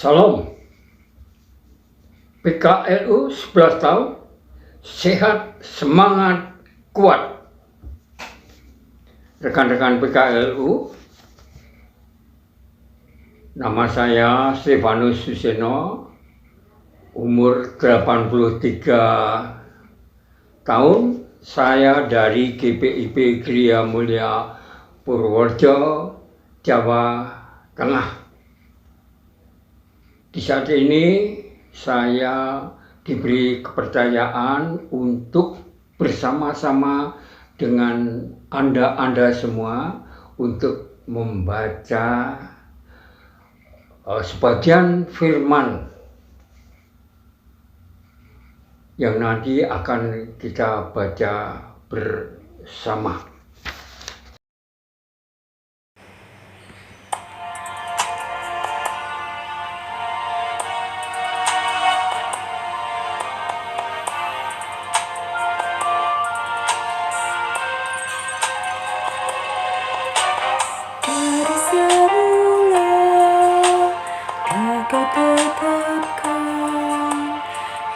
Salam. PKLU 11 tahun, sehat, semangat, kuat. Rekan-rekan PKLU, nama saya Stefanus Suseno, umur 83 tahun. Saya dari GPIB Gria Mulia Purworejo, Jawa Tengah. Di saat ini saya diberi kepercayaan untuk bersama-sama dengan Anda semua untuk membaca sebagian firman yang nanti akan kita baca bersama.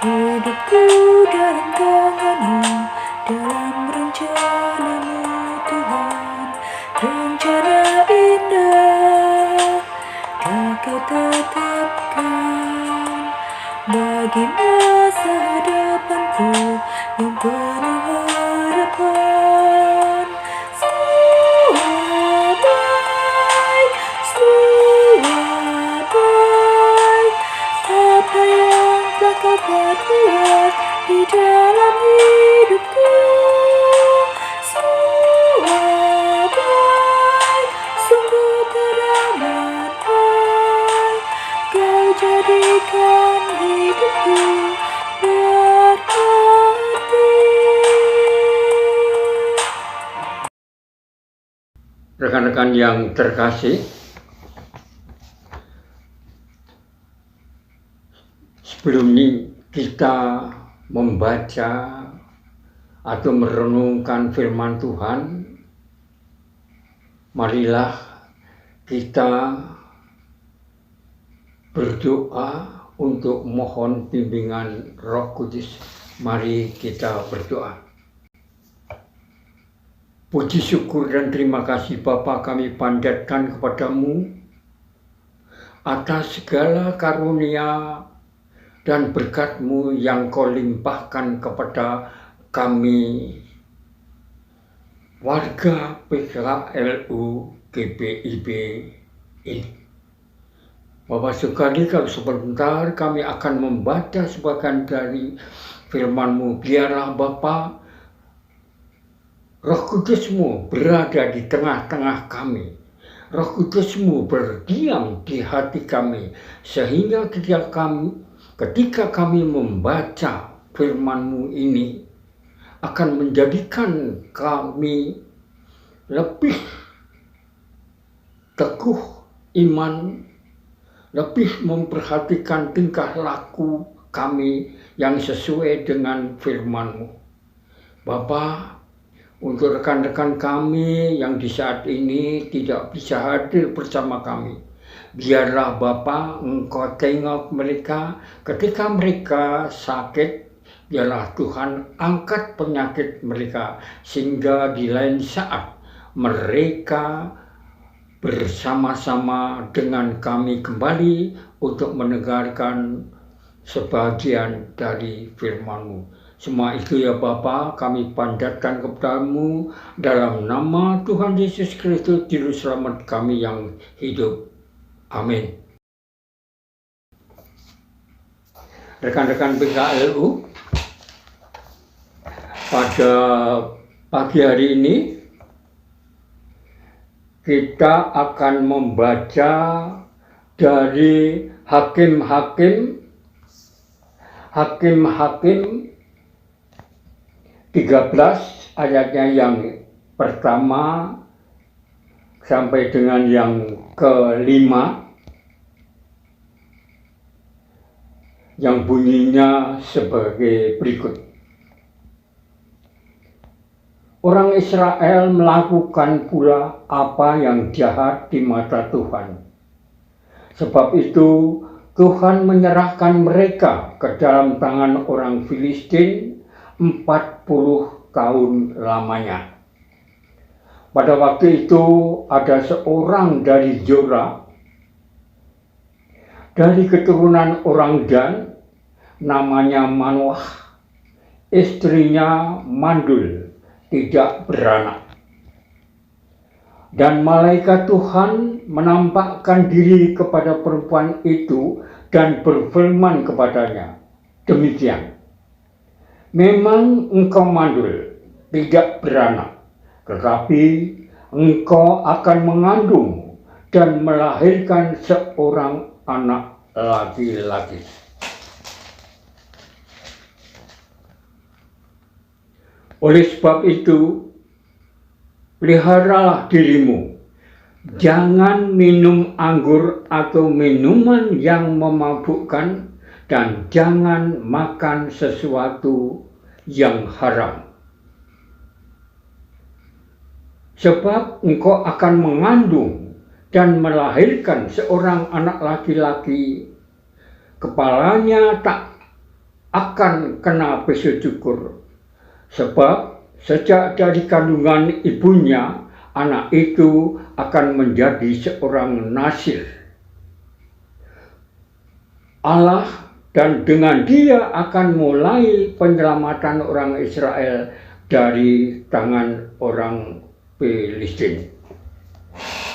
Hidupku dalam tanganmu, dalam rencanamu Tuhan. Rencana indah tak kau tetapkan bagi masa depanku yang penuh harapan. Semua baik, apa yang telah kau perbuat di dalam hidupku. Semua baik, sungguh teramat baik. Kau jadikan hidupku berarti. Rekan-rekan yang terkasih, sebelum ini kita membaca atau merenungkan firman Tuhan, marilah kita berdoa untuk mohon bimbingan Roh Kudus. Mari kita berdoa. Puji syukur dan terima kasih Bapa kami panjatkan kepadamu atas segala karunia dan berkat-Mu yang Kau limpahkan kepada kami warga PKLU GPIB ini. Bapak sekali, kalau sebentar kami akan membaca sebagian dari firman-Mu. Biarlah Bapa, Roh Kudus-Mu berada di tengah-tengah kami. Roh Kudus-Mu berdiam di hati kami, sehingga ketika kami membaca firman-Mu ini akan menjadikan kami lebih teguh iman, lebih memperhatikan tingkah laku kami yang sesuai dengan firman-Mu. Bapa, untuk rekan-rekan kami yang di saat ini tidak bisa hadir bersama kami, biarlah Bapa Engkau tengok mereka ketika mereka sakit. Biarlah Tuhan angkat penyakit mereka, sehingga di lain saat mereka bersama-sama dengan kami kembali untuk mendengarkan sebagian dari firman-Mu. Semua itu ya Bapa, kami panjatkan kepada-Mu dalam nama Tuhan Yesus Kristus, Juru Selamat kami yang hidup. Amin. Rekan-rekan PKLU, pada pagi hari ini kita akan membaca dari Hakim-Hakim 13 ayatnya yang pertama sampai dengan yang kelima, yang bunyinya sebagai berikut. Orang Israel melakukan pula apa yang jahat di mata Tuhan. Sebab itu Tuhan menyerahkan mereka ke dalam tangan orang Filistin 40 tahun lamanya. Pada waktu itu ada seorang dari Zora, dari keturunan orang Dan, namanya Manoah. Istrinya mandul, tidak beranak. Dan malaikat Tuhan menampakkan diri kepada perempuan itu dan berfirman kepadanya, demikian, memang engkau mandul, tidak beranak, tetapi engkau akan mengandung dan melahirkan seorang anak laki-laki. Oleh sebab itu, peliharalah dirimu, jangan minum anggur atau minuman yang memabukkan, dan jangan makan sesuatu yang haram. Sebab engkau akan mengandung dan melahirkan seorang anak laki-laki, kepalanya tak akan kena peso cukur. Sebab sejak dari kandungan ibunya, anak itu akan menjadi seorang nasir Allah, dan dengan dia akan mulai penyelamatan orang Israel dari tangan orang Filistin.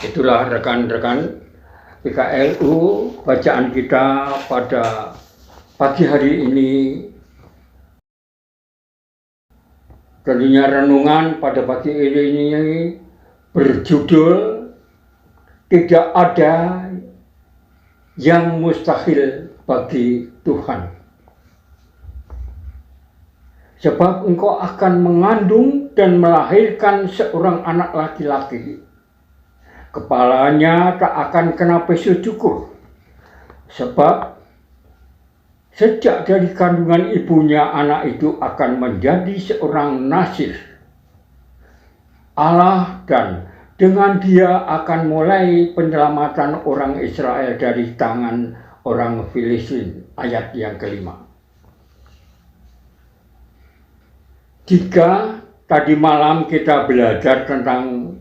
Itulah rekan-rekan PKLU bacaan kita pada pagi hari ini. Tentunya renungan pada pagi ini berjudul tidak ada yang mustahil bagi Tuhan. Sebab engkau akan mengandung dan melahirkan seorang anak laki-laki. Kepalanya tak akan kena peso cukur. Sebab sejak dari kandungan ibunya, anak itu akan menjadi seorang nasir Allah, dan dengan dia akan mulai penyelamatan orang Israel dari tangan orang Filistin. Ayat yang kelima. Jika tadi malam kita belajar tentang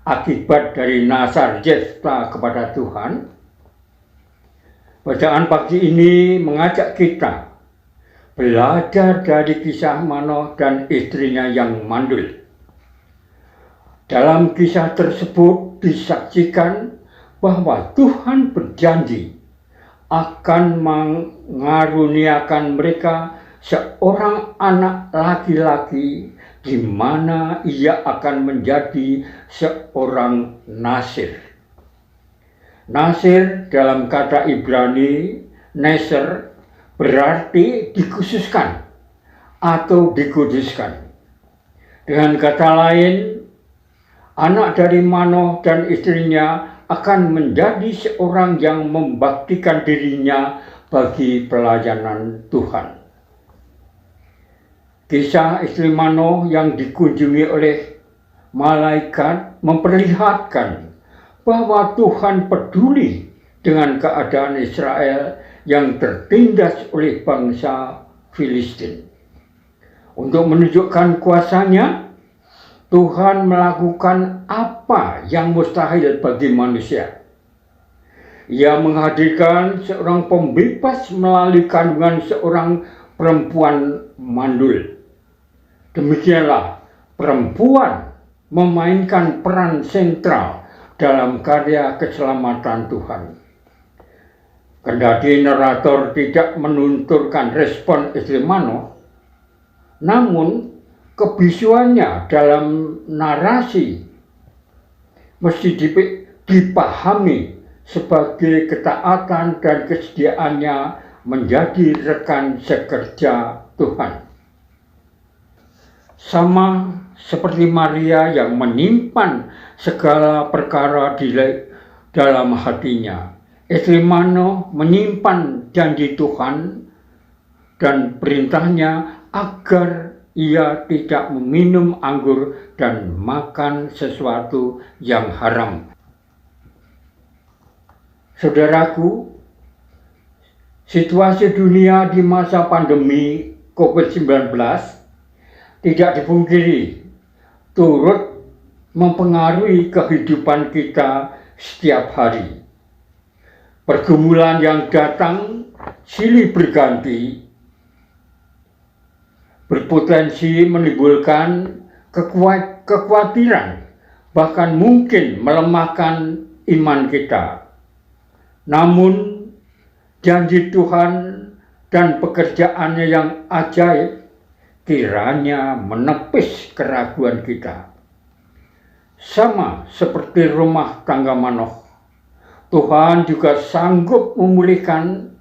akibat dari Nazar Jefta kepada Tuhan, bacaan pagi ini mengajak kita belajar dari kisah Manoah dan istrinya yang mandul. Dalam kisah tersebut disaksikan bahwa Tuhan berjanji akan mengaruniakan mereka seorang anak laki-laki, di mana ia akan menjadi seorang nasir. Nasir dalam kata Ibrani, neser, berarti dikhususkan atau dikuduskan. Dengan kata lain, anak dari Manoah dan istrinya akan menjadi seorang yang membaktikan dirinya bagi pelayanan Tuhan. Kisah istri Manoah yang dikunjungi oleh malaikat memperlihatkan bahwa Tuhan peduli dengan keadaan Israel yang tertindas oleh bangsa Filistin. Untuk menunjukkan kuasanya, Tuhan melakukan apa yang mustahil bagi manusia. Ia menghadirkan seorang pembebas melalui kandungan seorang perempuan mandul. Demikianlah perempuan memainkan peran sentral dalam karya keselamatan Tuhan. Kendati narator tidak menunturkan respon istri Manoah, namun kebisuannya dalam narasi mesti dipahami sebagai ketaatan dan kesediaannya menjadi rekan sekerja Tuhan. Sama seperti Maria yang menyimpan segala perkara di dalam hatinya, istri Manoah menyimpan janji Tuhan dan perintahnya agar ia tidak meminum anggur dan makan sesuatu yang haram. Saudaraku, Situasi dunia di masa pandemi COVID-19 tidak dipungkiri turut mempengaruhi kehidupan kita setiap hari. Pergumulan yang datang silih berganti berpotensi menimbulkan kekhawatiran, bahkan mungkin melemahkan iman kita. Namun, janji Tuhan dan pekerjaannya yang ajaib kiranya menepis keraguan kita. Sama seperti rumah tangga Manoh, Tuhan juga sanggup memulihkan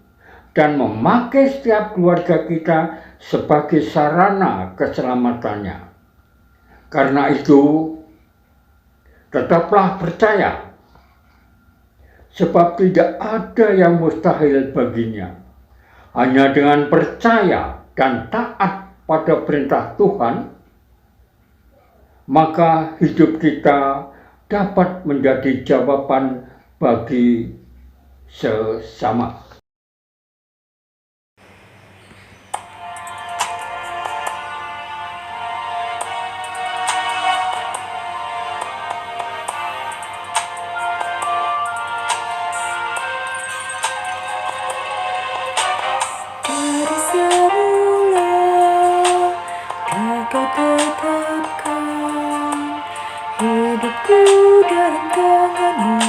dan memakai setiap keluarga kita sebagai sarana keselamatannya. Karena itu, tetaplah percaya, sebab tidak ada yang mustahil baginya. Hanya dengan percaya dan taat pada perintah Tuhan, maka hidup kita dapat menjadi jawaban bagi sesama. Dari semula Kau tetapkan hidupku dalam tanganmu,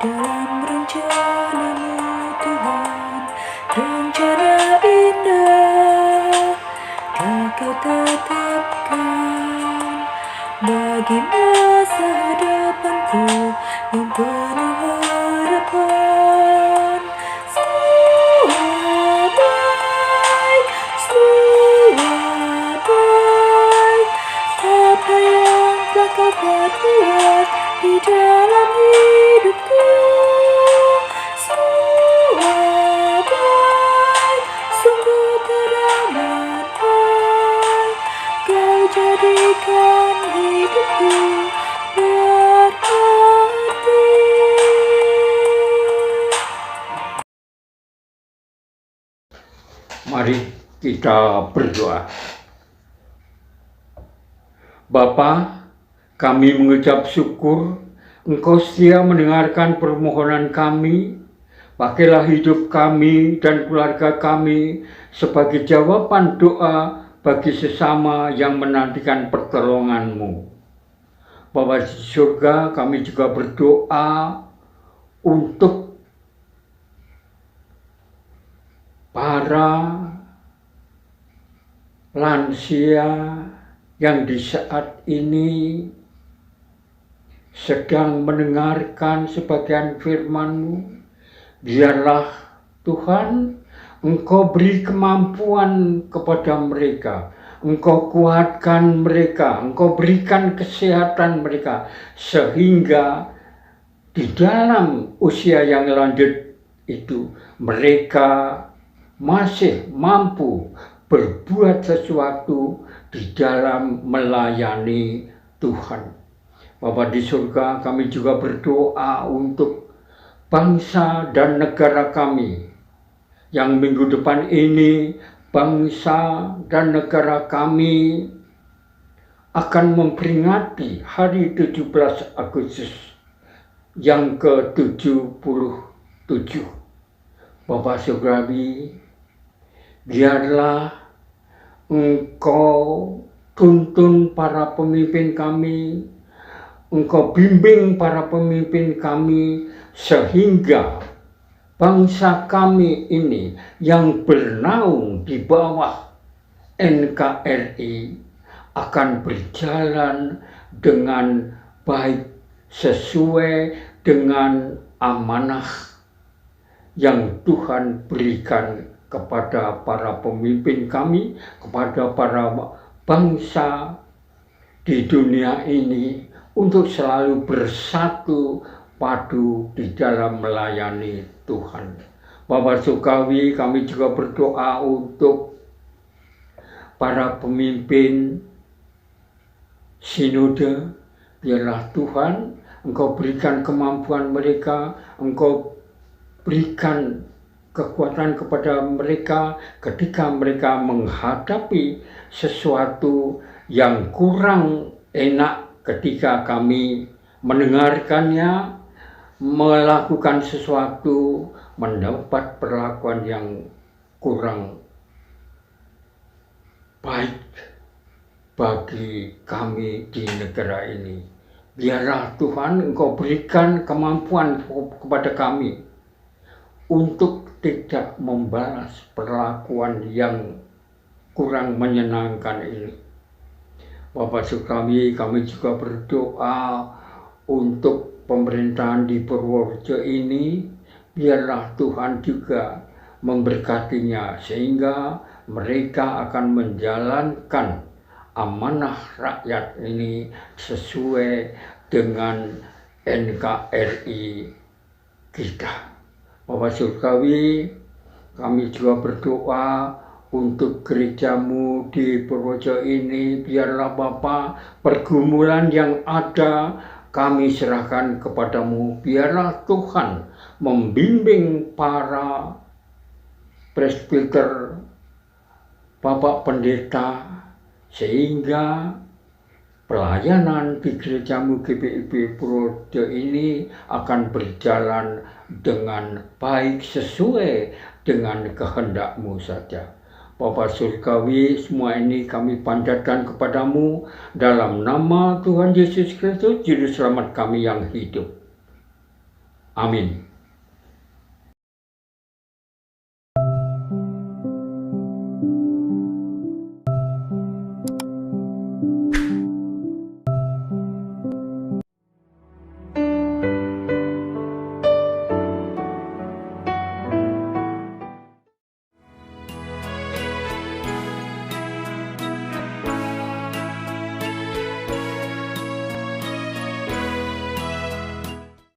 dalam rencanamu Tuhan. Rencana indah Kau tetapkan bagi masa depanku yang penuh harapan. Semua baik, apa yang telah Kau perbuat di dalam hidupku. Semua baik, sungguh teramat baik. Kau jadikan hidupku berarti. Mari kita berdoa. Bapa, kami mengucap syukur Engkau setia mendengarkan permohonan kami. Pakailah hidup kami dan keluarga kami sebagai jawaban doa bagi sesama yang menantikan pertolongan-Mu. Bapa di surga, kami juga berdoa untuk para lansia yang di saat ini sedang mendengarkan sebagian firman-Mu. Biarlah Tuhan, Engkau beri kemampuan kepada mereka, Engkau kuatkan mereka, Engkau berikan kesehatan mereka, sehingga di dalam usia yang lanjut itu mereka masih mampu berbuat sesuatu di dalam melayani Tuhan. Bapa di surga, kami juga berdoa untuk bangsa dan negara kami, yang minggu depan ini bangsa dan negara kami akan memperingati hari 17 Agustus yang ke-77. Bapa surgawi, biarlah Engkau tuntun para pemimpin kami, Engkau bimbing para pemimpin kami, sehingga bangsa kami ini yang bernaung di bawah NKRI akan berjalan dengan baik sesuai dengan amanah yang Tuhan berikan kepada para pemimpin kami, kepada para bangsa di dunia ini, untuk selalu bersatu padu di dalam melayani Tuhan. Bapa surgawi, kami juga berdoa untuk para pemimpin sinode. Biarlah Tuhan, Engkau berikan kemampuan mereka, Engkau berikan kekuatan kepada mereka ketika mereka menghadapi sesuatu yang kurang enak ketika kami mendengarkannya, melakukan sesuatu, mendapat perlakuan yang kurang baik bagi kami di negara ini. Biarlah Tuhan Engkau berikan kemampuan kepada kami untuk tidak membalas perlakuan yang kurang menyenangkan ini. Bapak kami juga berdoa untuk pemerintahan di Purworejo ini, biarlah Tuhan juga memberkatinya sehingga mereka akan menjalankan amanah rakyat ini sesuai dengan NKRI kita. Bapak surgawi, kami juga berdoa untuk gerejamu di Purworejo ini. Biarlah Bapa, pergumulan yang ada kami serahkan kepadamu. Biarlah Tuhan membimbing para presbiter, Bapak pendeta, sehingga pelayanan di gerejamu GPIB Purworejo ini akan berjalan dengan baik sesuai dengan kehendak-Mu saja. Bapa surgawi, semua ini kami panjatkan kepadamu dalam nama Tuhan Yesus Kristus, Juru Selamat kami yang hidup. Amin.